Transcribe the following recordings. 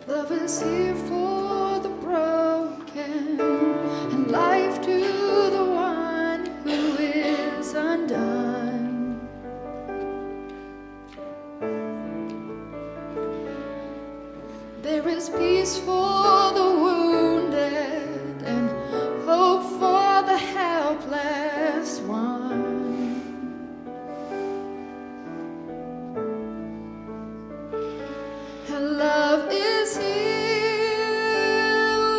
Love is here for the broken, and life to the one who is undone. There is peace for the wounded and hope for the helpless one. And love is here,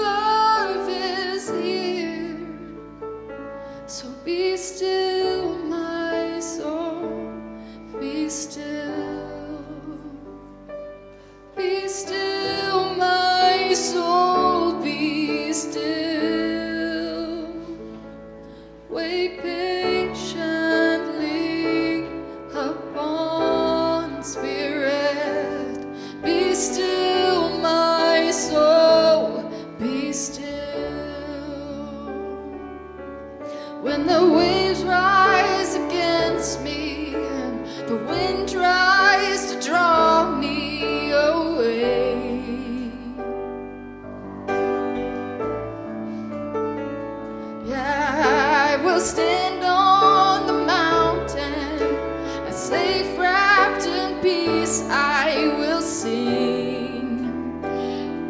love is here. So be still, my soul, be still. Be still, my soul, be still. Wait patiently upon Spirit. Be still, my soul, be still. When the waves rise against me and the wind tries to draw me away, yeah, I will stand on the mountain and safe wrapped in peace I will sing.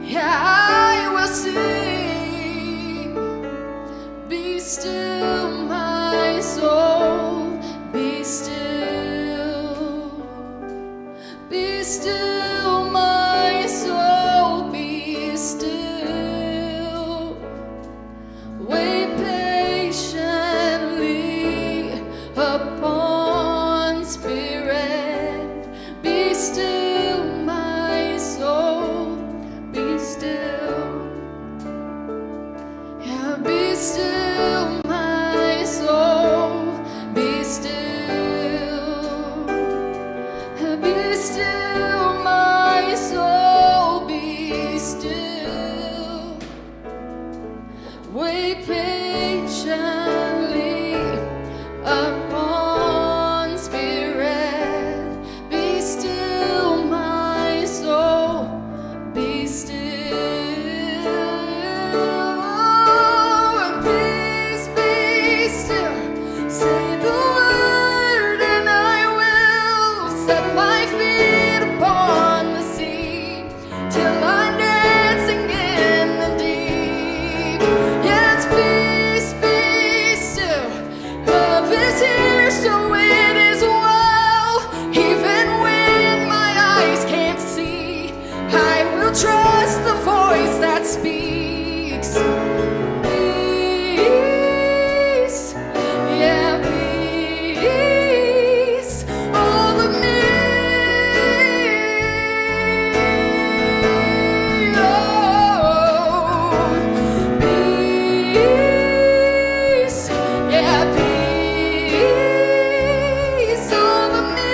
Yeah, I will sing. Be still, my soul, be still. Be still, my soul, be still. Wait patiently upon Spirit. Be still, my soul, be still. Yeah, be still, my soul, be still. Be still, my soul, be still. Wait patiently upon Spirit. Be still, my soul, be still. Peace, be still. Say the word and I will set my feet upon the sea till I'm dancing in the deep. Yes, peace, be still. Love is here, so it is well. Even when my eyes can't see, I will trust the voice that speaks. Peace, yeah, peace over me. Oh, peace, yeah, peace over me.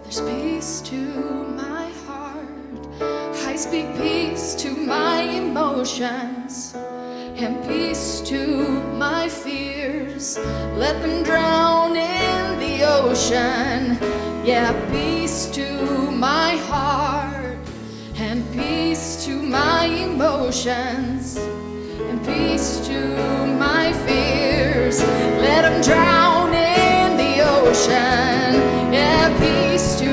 There's peace to my heart. I speak peace to my emotions and peace to my fears. Let them drown in the ocean. Yeah, peace to my heart and peace to my emotions and peace to my fears. Let them drown in the ocean. Yeah, peace to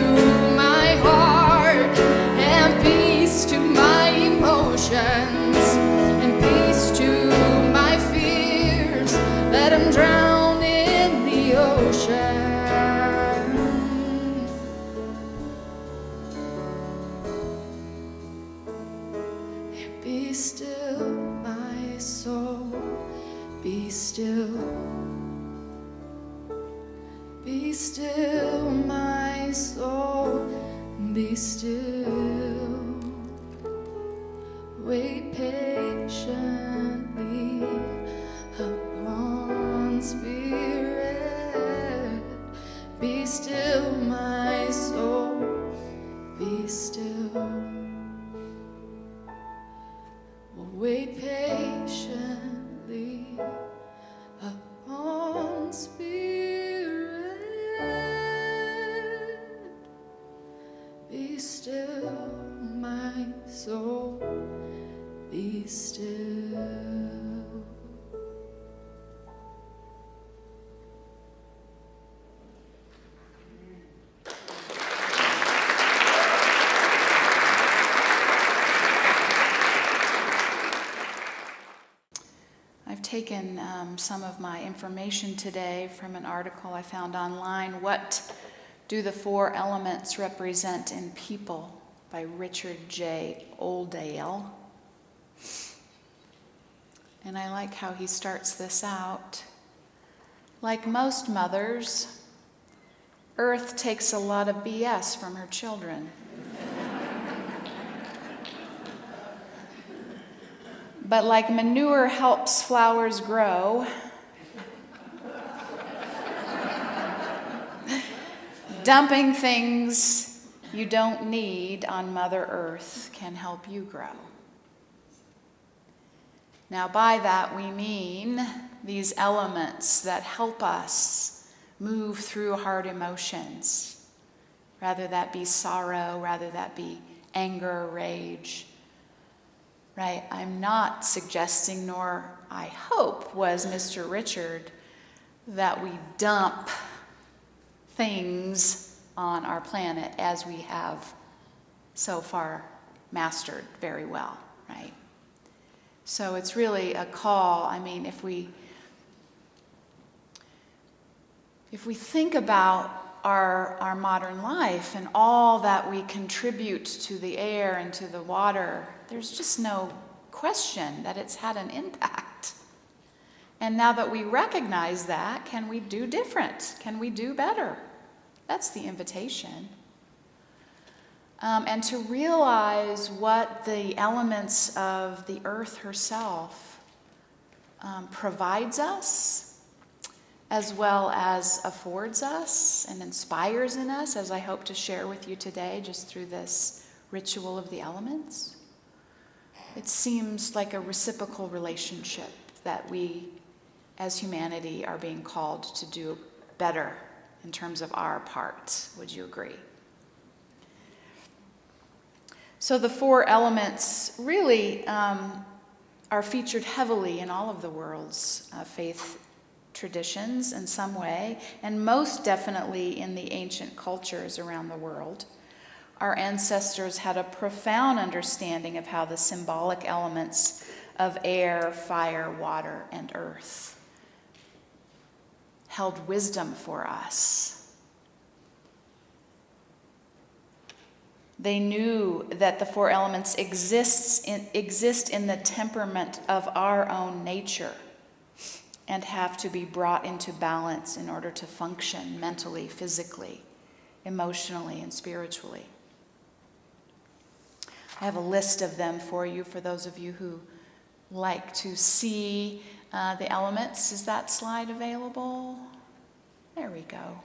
my heart and peace to my emotions and peace to my fears. Let them drown in the ocean. Be still, my soul, be still. Be still, my soul, be still. Wait patiently upon Spirit. Be still, my soul, be still. Wait patiently upon Spirit. Be still, my soul, be still. I've taken some of my information today from an article I found online, What Do the Four Elements Represent in People? By Richard J. Oldale. And I like how he starts this out. Like most mothers, Earth takes a lot of BS from her children. But like manure helps flowers grow, dumping things you don't need on Mother Earth can help you grow. Now, by that we mean these elements that help us move through hard emotions, rather that be sorrow, rather that be anger, rage. Right, I'm not suggesting, nor I hope was Mr. Richard, that we dump things on our planet as we have so far mastered very well, right? So it's really a call. I mean, if we think about our modern life and all that we contribute to the air and to the water, there's just no question that it's had an impact. And now that we recognize that, can we do different? Can we do better? That's the invitation. And to realize what the elements of the earth herself provides us, as well as affords us and inspires in us, as I hope to share with you today, just through this ritual of the elements. It seems like a reciprocal relationship that we, as humanity, are being called to do better in terms of our part. Would you agree? So the four elements really are featured heavily in all of the world's faith traditions in some way, and most definitely in the ancient cultures around the world. Our ancestors had a profound understanding of how the symbolic elements of air, fire, water, and earth held wisdom for us. They knew that the four elements exist in the temperament of our own nature and have to be brought into balance in order to function mentally, physically, emotionally, and spiritually. I have a list of them for you, for those of you who like to see the elements. Is that slide available? There we go.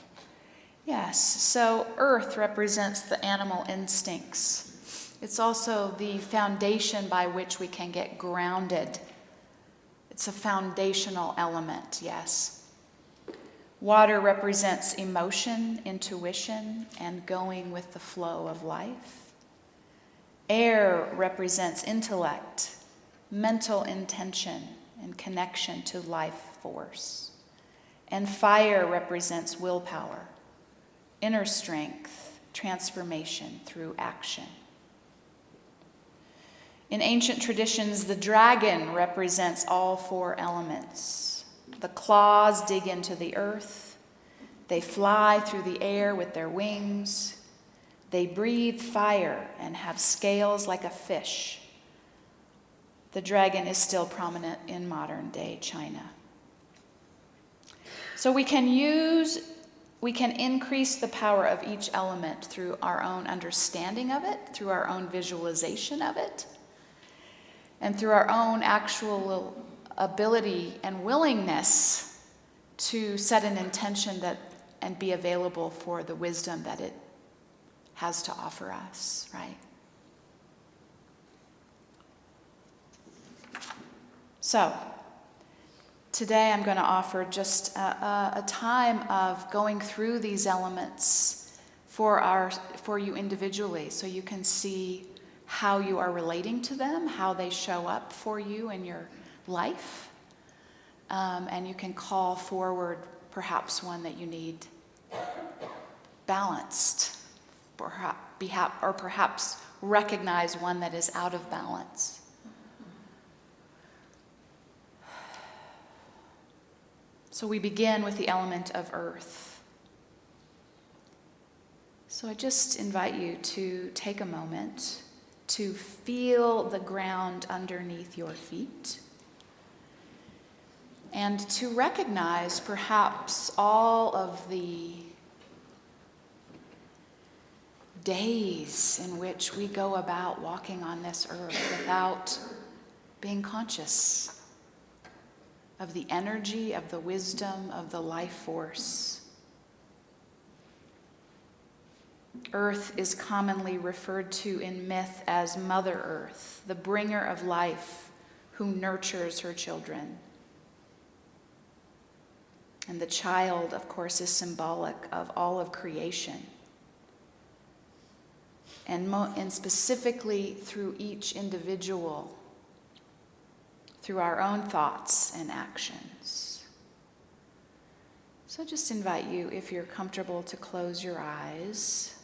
Yes, so earth represents the animal instincts. It's also the foundation by which we can get grounded. It's a foundational element, yes. Water represents emotion, intuition, and going with the flow of life. Air represents intellect, mental intention, and connection to life force. And fire represents willpower, inner strength, transformation through action. In ancient traditions, the dragon represents all four elements. The claws dig into the earth. They fly through the air with their wings. They breathe fire and have scales like a fish. The dragon is still prominent in modern day China. So we can increase the power of each element through our own understanding of it, through our own visualization of it, and through our own actual ability and willingness to set an intention that and be available for the wisdom that it has to offer us, right? So, today I'm going to offer just a time of going through these elements for you individually, so you can see how you are relating to them, how they show up for you in your life, and you can call forward perhaps one that you need balanced, or perhaps recognize one that is out of balance. So we begin with the element of earth. So I just invite you to take a moment to feel the ground underneath your feet and to recognize perhaps all of the days in which we go about walking on this earth without being conscious of the energy, of the wisdom, of the life force. Earth is commonly referred to in myth as Mother Earth, the bringer of life who nurtures her children. And the child, of course, is symbolic of all of creation. And specifically through each individual, through our own thoughts and actions. So just invite you, if you're comfortable, to close your eyes.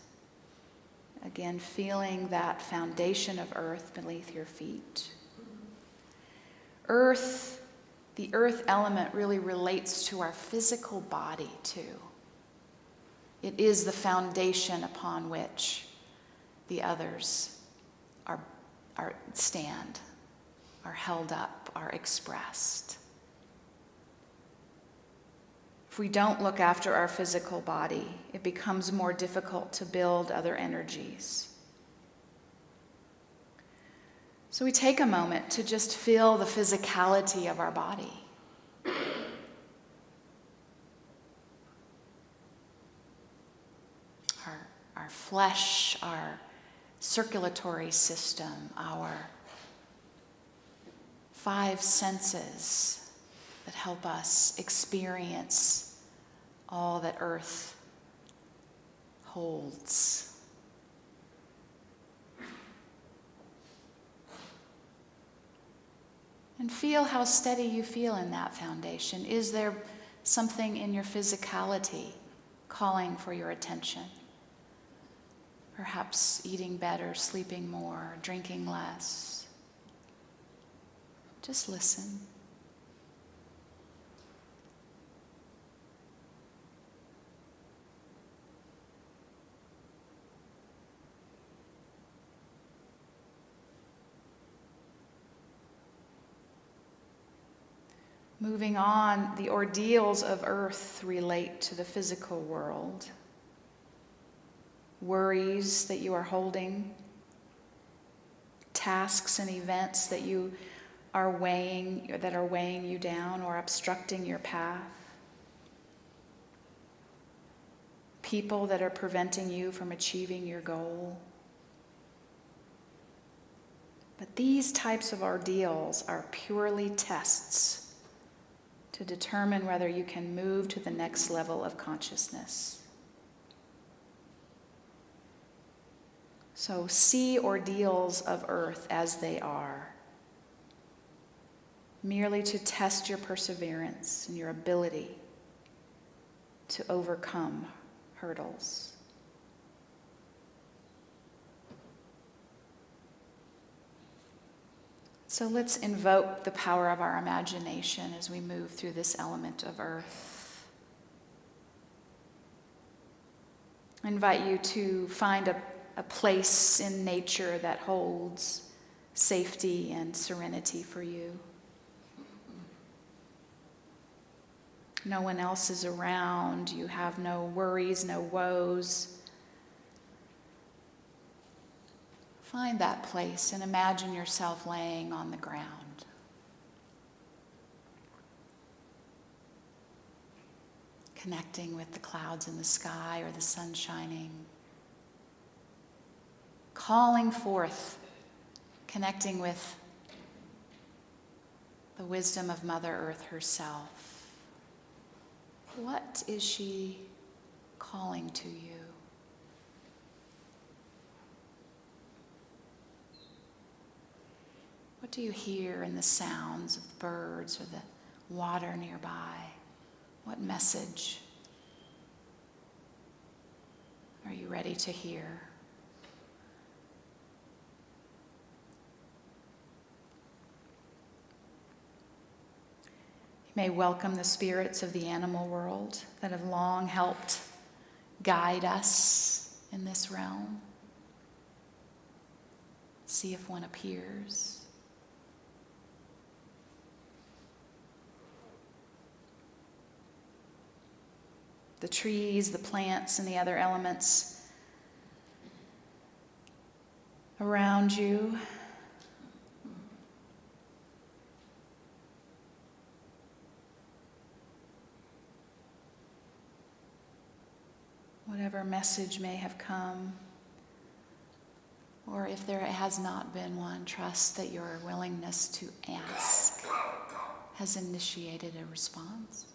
Again, feeling that foundation of earth beneath your feet. Earth, the earth element really relates to our physical body too. It is the foundation upon which the others are stand, are held up, are expressed. If we don't look after our physical body, it becomes more difficult to build other energies. So we take a moment to just feel the physicality of our body. Our flesh, our circulatory system, our 5 senses that help us experience all that earth holds. And feel how steady you feel in that foundation. Is there something in your physicality calling for your attention? Perhaps eating better, sleeping more, drinking less. Just listen. Moving on, the ordeals of earth relate to the physical world. Worries that you are holding, tasks and events that are weighing you down or obstructing your path. People that are preventing you from achieving your goal. But these types of ordeals are purely tests to determine whether you can move to the next level of consciousness. So see ordeals of earth as they are, merely to test your perseverance and your ability to overcome hurdles. So let's invoke the power of our imagination as we move through this element of earth. I invite you to find a place in nature that holds safety and serenity for you. No one else is around. You have no worries, no woes. Find that place and imagine yourself laying on the ground. connecting with the clouds in the sky or the sun shining. Calling forth, connecting with the wisdom of Mother Earth herself. What is she calling to you? What do you hear in the sounds of the birds or the water nearby? What message are you ready to hear? You may welcome the spirits of the animal world that have long helped guide us in this realm. See if one appears. The trees, the plants, and the other elements around you. Whatever message may have come, or if there has not been one, trust that your willingness to ask has initiated a response.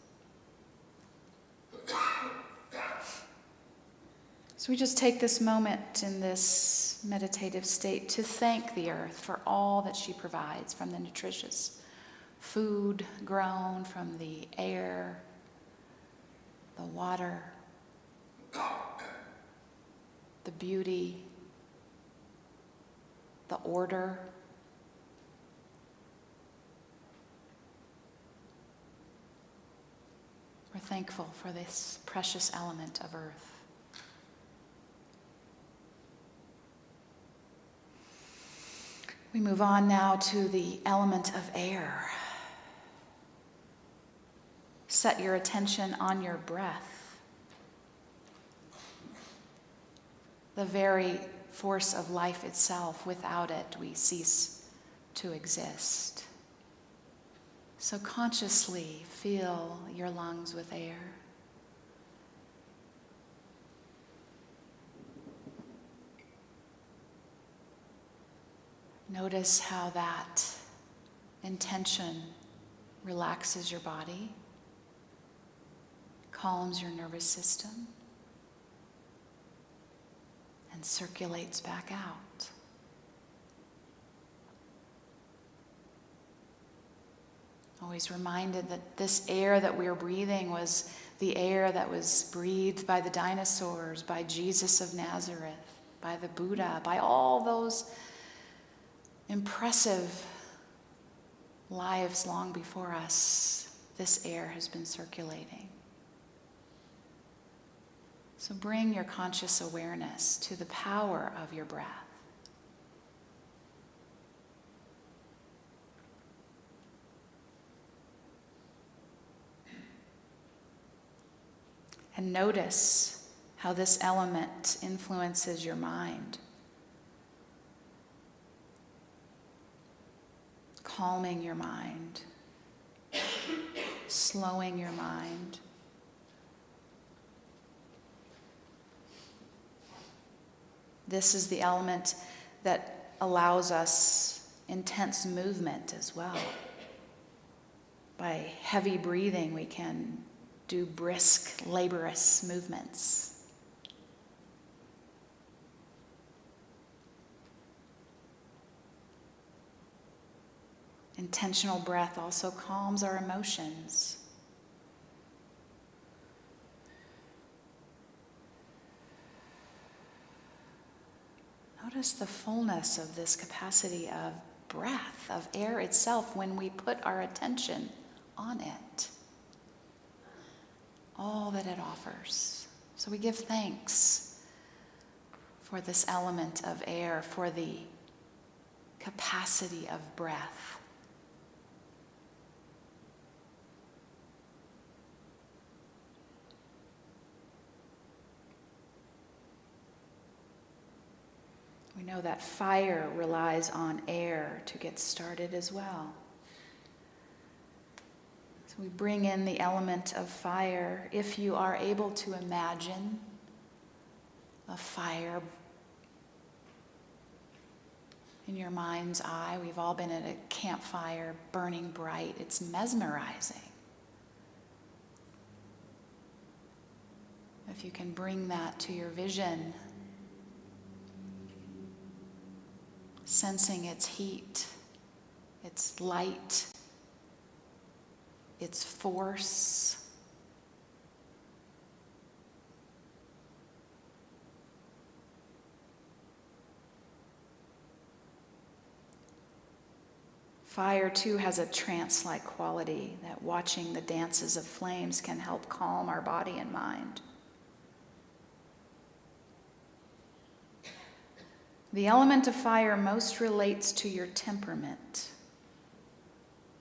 So we just take this moment in this meditative state to thank the earth for all that she provides, from the nutritious food grown from the air, the water, the beauty, the order. We're thankful for this precious element of earth. We move on now to the element of air. Set your attention on your breath. The very force of life itself. Without it, we cease to exist. So consciously fill your lungs with air. Notice how that intention relaxes your body, calms your nervous system, and circulates back out. Always reminded that this air that we're breathing was the air that was breathed by the dinosaurs, by Jesus of Nazareth, by the Buddha, by all those impressive lives long before us. This air has been circulating. So bring your conscious awareness to the power of your breath. And notice how this element influences your mind. Calming your mind, slowing your mind. This is the element that allows us intense movement as well. By heavy breathing, we can do brisk, laborious movements. Intentional breath also calms our emotions. Notice the fullness of this capacity of breath, of air itself, when we put our attention on it. All that it offers. So we give thanks for this element of air, for the capacity of breath. We know that fire relies on air to get started as well. So we bring in the element of fire. If you are able to imagine a fire in your mind's eye, we've all been at a campfire burning bright. It's mesmerizing. If you can bring that to your vision, sensing its heat, its light, its force. Fire, too, has a trance-like quality that watching the dances of flames can help calm our body and mind. The element of fire most relates to your temperament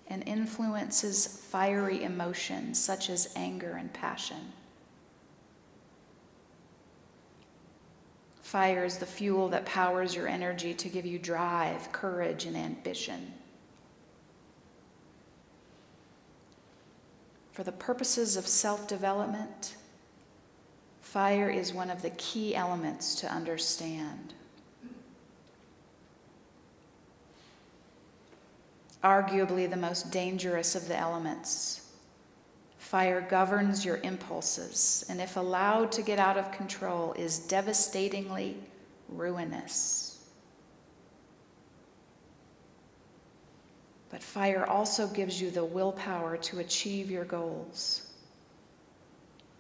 and influences fiery emotions such as anger and passion. Fire is the fuel that powers your energy to give you drive, courage, and ambition. For the purposes of self-development, fire is one of the key elements to understand. Arguably the most dangerous of the elements, fire governs your impulses, and if allowed to get out of control, is devastatingly ruinous. But fire also gives you the willpower to achieve your goals.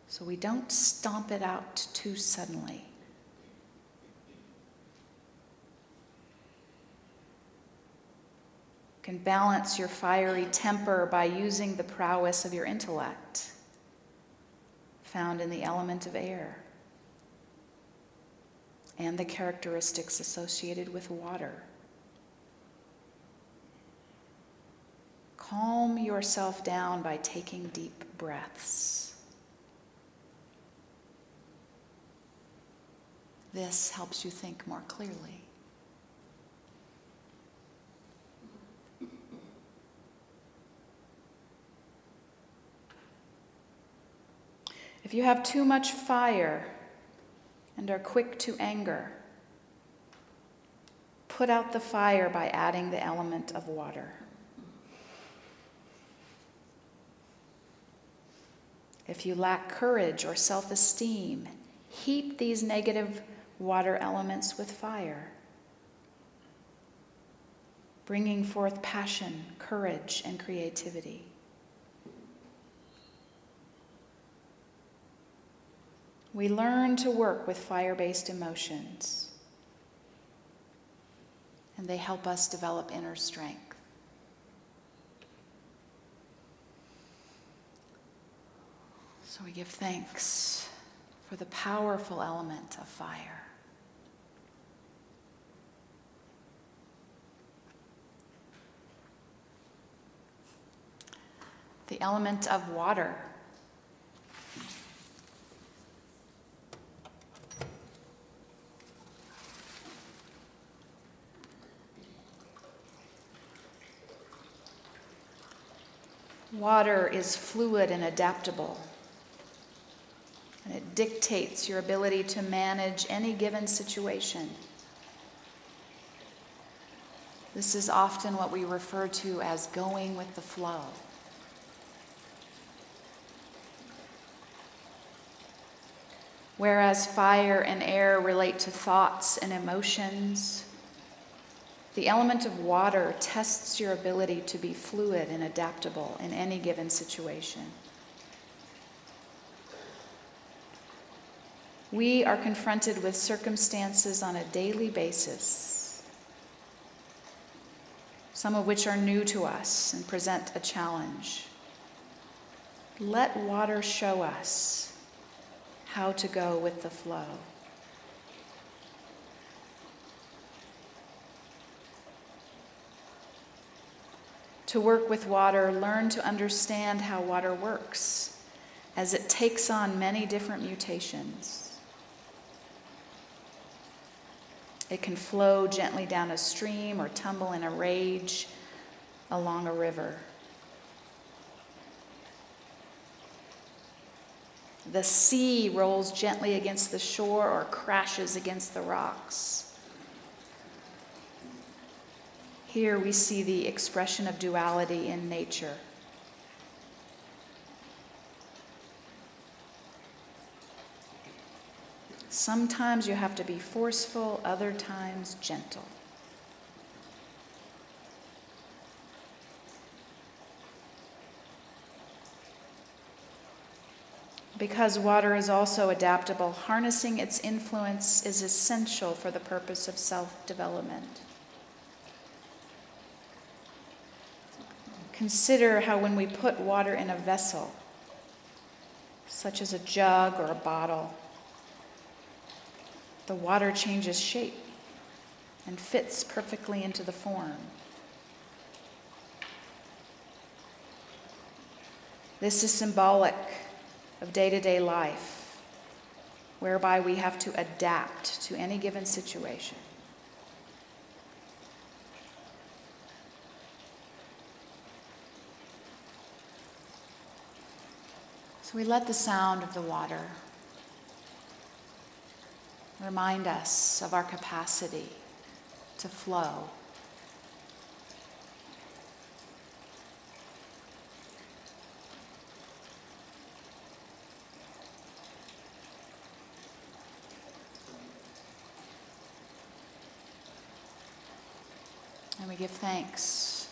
So we don't stomp it out too suddenly. You can balance your fiery temper by using the prowess of your intellect, found in the element of air, and the characteristics associated with water. Calm yourself down by taking deep breaths. This helps you think more clearly. If you have too much fire and are quick to anger, put out the fire by adding the element of water. If you lack courage or self-esteem, heap these negative water elements with fire, bringing forth passion, courage, and creativity. We learn to work with fire-based emotions, and they help us develop inner strength. So we give thanks for the powerful element of fire. The element of water. Water is fluid and adaptable, and it dictates your ability to manage any given situation. This is often what we refer to as going with the flow. Whereas fire and air relate to thoughts and emotions, the element of water tests your ability to be fluid and adaptable in any given situation. We are confronted with circumstances on a daily basis, some of which are new to us and present a challenge. Let water show us how to go with the flow. To work with water, learn to understand how water works, as it takes on many different mutations. It can flow gently down a stream or tumble in a rage along a river. The sea rolls gently against the shore or crashes against the rocks. Here we see the expression of duality in nature. Sometimes you have to be forceful, other times gentle. Because water is also adaptable, harnessing its influence is essential for the purpose of self-development. Consider how when we put water in a vessel, such as a jug or a bottle, the water changes shape and fits perfectly into the form. This is symbolic of day-to-day life, whereby we have to adapt to any given situation. So we let the sound of the water remind us of our capacity to flow. And we give thanks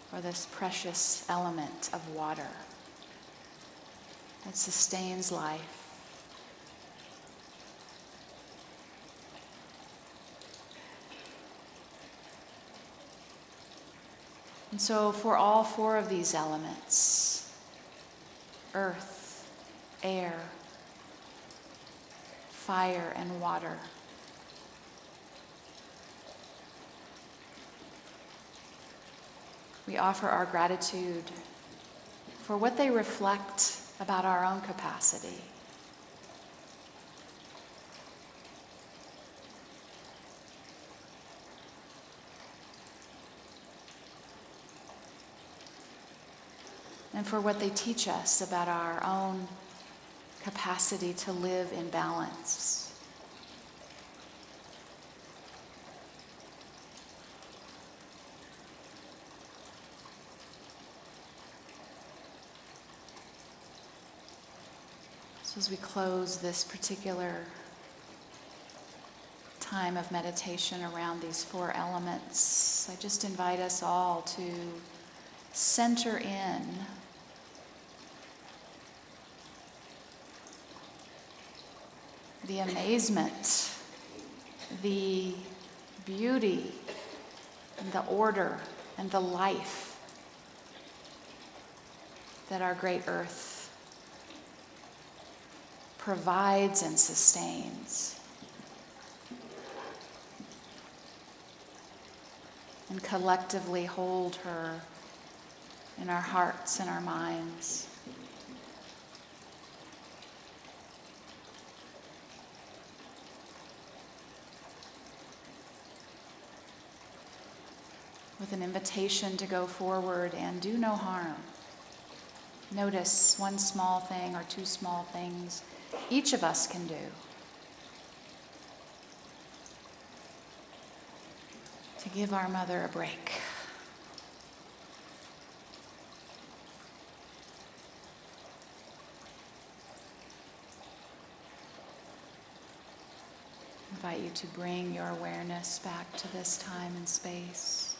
for this precious element of water that sustains life. And so for all four of these elements, earth, air, fire, and water, we offer our gratitude for what they reflect about our own capacity. And for what they teach us about our own capacity to live in balance. So as we close this particular time of meditation around these four elements, I just invite us all to center in the amazement, the beauty, and the order, and the life that our great earth provides and sustains. And collectively hold her in our hearts and our minds. With an invitation to go forward and do no harm. Notice one small thing or two small things each of us can do. To give our mother a break. I invite you to bring your awareness back to this time and space.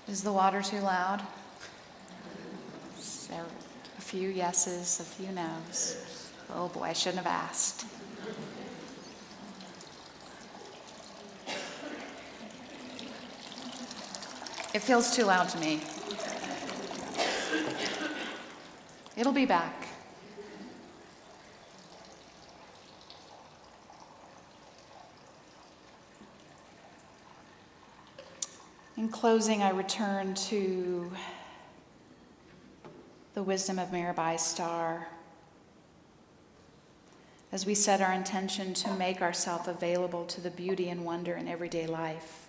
Is the water too loud? There are a few yeses, a few nos. Oh boy, I shouldn't have asked. It feels too loud to me. It'll be back. In closing, I return to the wisdom of Mirabai's star. As we set our intention to make ourselves available to the beauty and wonder in everyday life.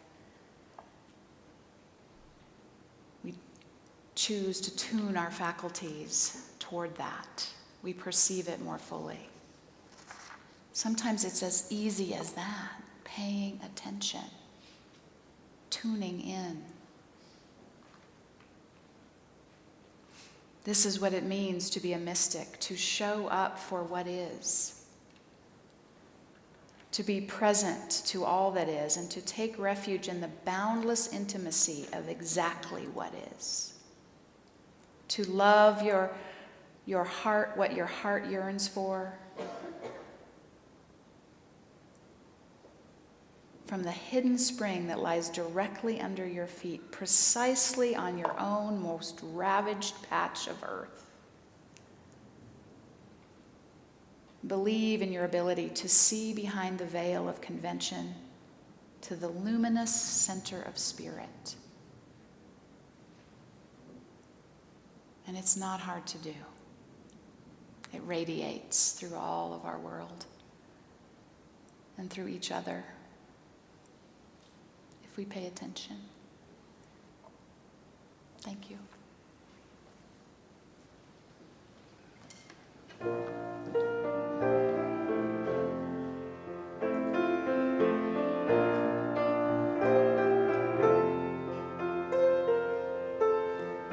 choose to tune our faculties toward that. We perceive it more fully. Sometimes it's as easy as that, paying attention, tuning in. This is what it means to be a mystic, to show up for what is, to be present to all that is, and to take refuge in the boundless intimacy of exactly what is. To love your heart, what your heart yearns for, from the hidden spring that lies directly under your feet, precisely on your own most ravaged patch of earth. Believe in your ability to see behind the veil of convention to the luminous center of spirit. And it's not hard to do. It radiates through all of our world and through each other if we pay attention. Thank you.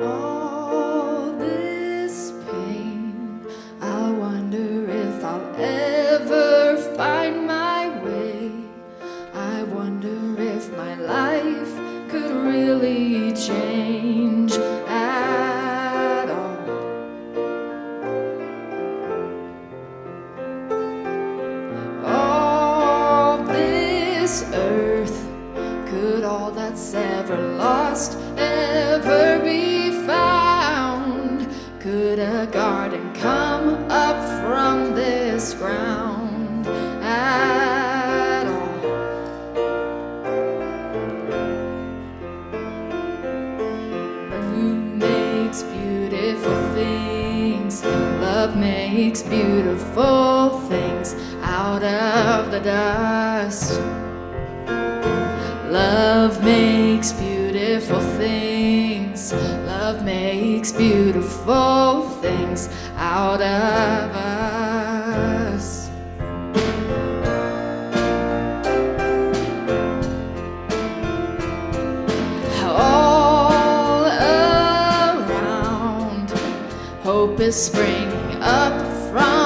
All this pain, I wonder if I'll ever find my way. I wonder if my life could really change at all. All this earth, could all that's ever lost ever be found? Could a garden come up from this ground at all? Who makes beautiful things? Love makes beautiful things out of the dust. Love makes beautiful things. Love makes beautiful things out of us. All around, hope is springing up from